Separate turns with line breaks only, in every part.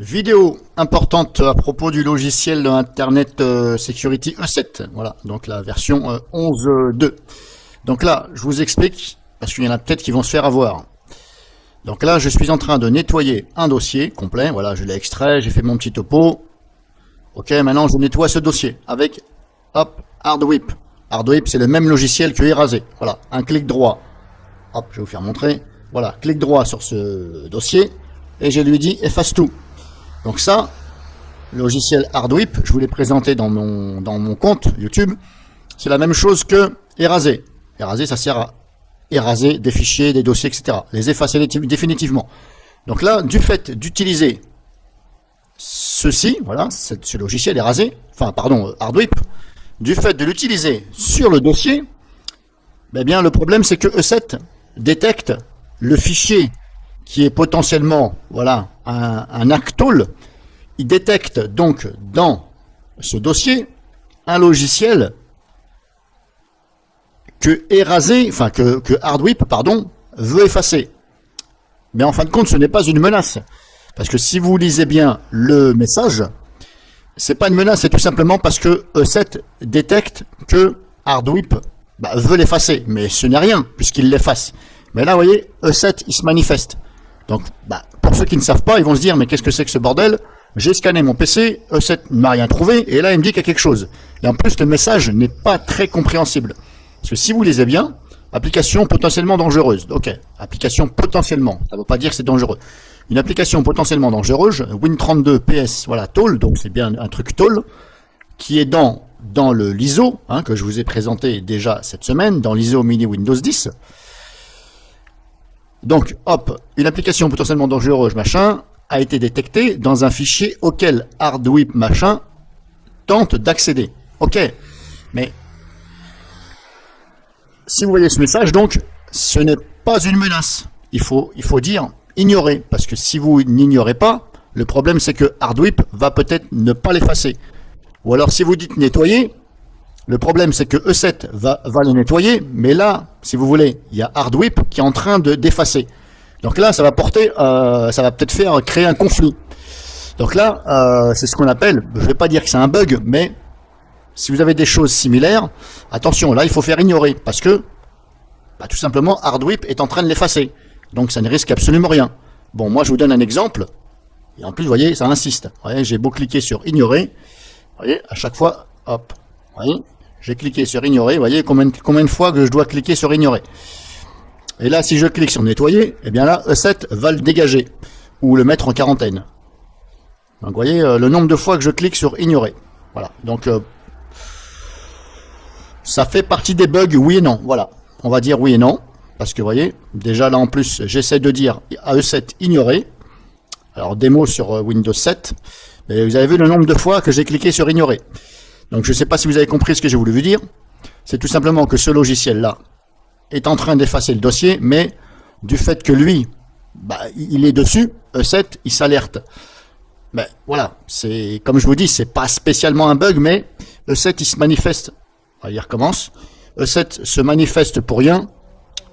Vidéo importante à propos du logiciel Internet Security E7. Voilà, donc la version 11.2. Donc là, je vous explique, parce qu'il y en a peut-être qui vont se faire avoir. Donc là, je suis en train de nettoyer un dossier complet. Voilà, je l'ai extrait, j'ai fait mon petit topo. Ok, maintenant je nettoie ce dossier avec, hop, Hardwip. Hardwip, c'est le même logiciel que Erasé. Voilà, un clic droit. Hop, je vais vous faire montrer. Voilà, clic droit sur ce dossier et je lui dis efface tout. Donc ça, le logiciel Hardwip, je vous l'ai présenté dans mon compte YouTube, c'est la même chose que Erasé. Erasé, ça sert à éraser des fichiers, des dossiers, etc. Les effacer définitivement. Donc là, du fait d'utiliser ceci, voilà, ce logiciel Erasé, enfin pardon, Hardwip, du fait de l'utiliser sur le dossier, eh bien le problème c'est que E7 détecte le fichier qui est potentiellement, voilà, un hacktool. Il détecte donc dans ce dossier un logiciel que Erasé, enfin que Hardwip, pardon, veut effacer. Mais en fin de compte, ce n'est pas une menace. Parce que si vous lisez bien le message, c'est pas une menace, c'est tout simplement parce que E7 détecte que Hardwip veut l'effacer. Mais ce n'est rien, puisqu'il l'efface. Mais là, vous voyez, E7, il se manifeste. Donc, pour ceux qui ne savent pas, ils vont se dire, mais qu'est-ce que c'est que ce bordel? J'ai scanné mon PC, E7 ne m'a rien trouvé, et là, il me dit qu'il y a quelque chose. Et en plus, le message n'est pas très compréhensible. Parce que si vous lisez bien, application potentiellement dangereuse. Ok, application potentiellement, ça ne veut pas dire que c'est dangereux. Une application potentiellement dangereuse, Win32 PS, voilà, tool, donc c'est bien un truc tool, qui est dans le l'ISO, que je vous ai présenté déjà cette semaine, dans l'ISO mini Windows 10. Donc, hop, une application potentiellement dangereuse, machin, a été détectée dans un fichier auquel Hardwip, machin, tente d'accéder. Ok, mais si vous voyez ce message, donc, ce n'est pas une menace. Il faut dire ignorer, parce que si vous n'ignorez pas, le problème c'est que Hardwip va peut-être ne pas l'effacer. Ou alors si vous dites nettoyer, le problème c'est que E7 va le nettoyer, mais là, si vous voulez, il y a Hardwip qui est en train d'effacer. Donc là, ça va peut-être créer un conflit. Donc là, c'est ce qu'on appelle, je ne vais pas dire que c'est un bug, mais si vous avez des choses similaires, attention, là il faut faire ignorer, parce que tout simplement Hardwip est en train de l'effacer. Donc ça ne risque absolument rien. Bon, moi je vous donne un exemple, et en plus, vous voyez, ça insiste. Vous voyez, j'ai beau cliquer sur ignorer, vous voyez, à chaque fois, hop, vous voyez, j'ai cliqué sur ignorer, vous voyez combien de fois que je dois cliquer sur ignorer. Et là, si je clique sur nettoyer, eh bien là, E7 va le dégager, ou le mettre en quarantaine. Donc vous voyez le nombre de fois que je clique sur ignorer. Voilà, donc ça fait partie des bugs, oui et non. Voilà, on va dire oui et non, parce que vous voyez, déjà là en plus, j'essaie de dire à E7 ignorer. Alors démo sur Windows 7, mais vous avez vu le nombre de fois que j'ai cliqué sur ignorer. Donc je ne sais pas si vous avez compris ce que j'ai voulu vous dire. C'est tout simplement que ce logiciel-là est en train d'effacer le dossier, mais du fait que lui, il est dessus, E7, il s'alerte. Mais voilà, c'est comme je vous dis, c'est pas spécialement un bug, mais E7 il se manifeste. Il recommence. E7 se manifeste pour rien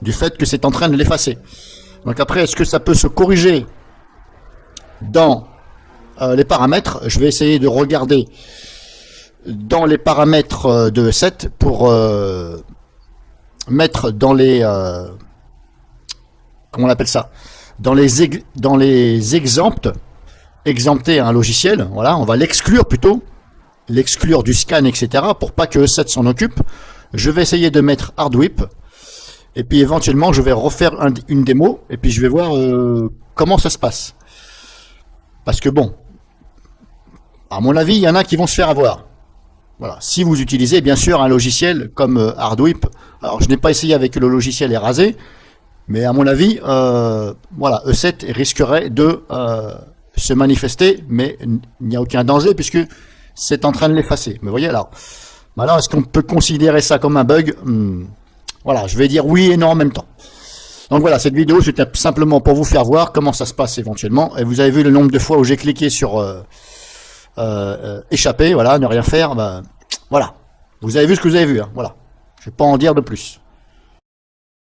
du fait que c'est en train de l'effacer. Donc après, est-ce que ça peut se corriger dans les paramètres? Je vais essayer de regarder dans les paramètres de E7 pour mettre dans les comment on appelle ça, dans les exempter un logiciel. Voilà, on va l'exclure plutôt, l'exclure du scan, etc. pour pas que E7 s'en occupe. Je vais essayer de mettre Hardwip et puis éventuellement je vais refaire une démo et puis je vais voir comment ça se passe. Parce que bon, à mon avis, il y en a qui vont se faire avoir. Voilà. Si vous utilisez bien sûr un logiciel comme Hardwip, alors je n'ai pas essayé avec le logiciel Erasé, mais à mon avis, voilà, E7 risquerait de se manifester, mais il n'y a aucun danger puisque c'est en train de l'effacer. Mais vous voyez, alors est-ce qu'on peut considérer ça comme un bug? Voilà, je vais dire oui et non en même temps. Donc voilà, cette vidéo, c'était simplement pour vous faire voir comment ça se passe éventuellement. Et vous avez vu le nombre de fois où j'ai cliqué sur échapper, voilà, ne rien faire. Voilà, vous avez vu ce que vous avez vu, hein, voilà. Je ne vais pas en dire de plus.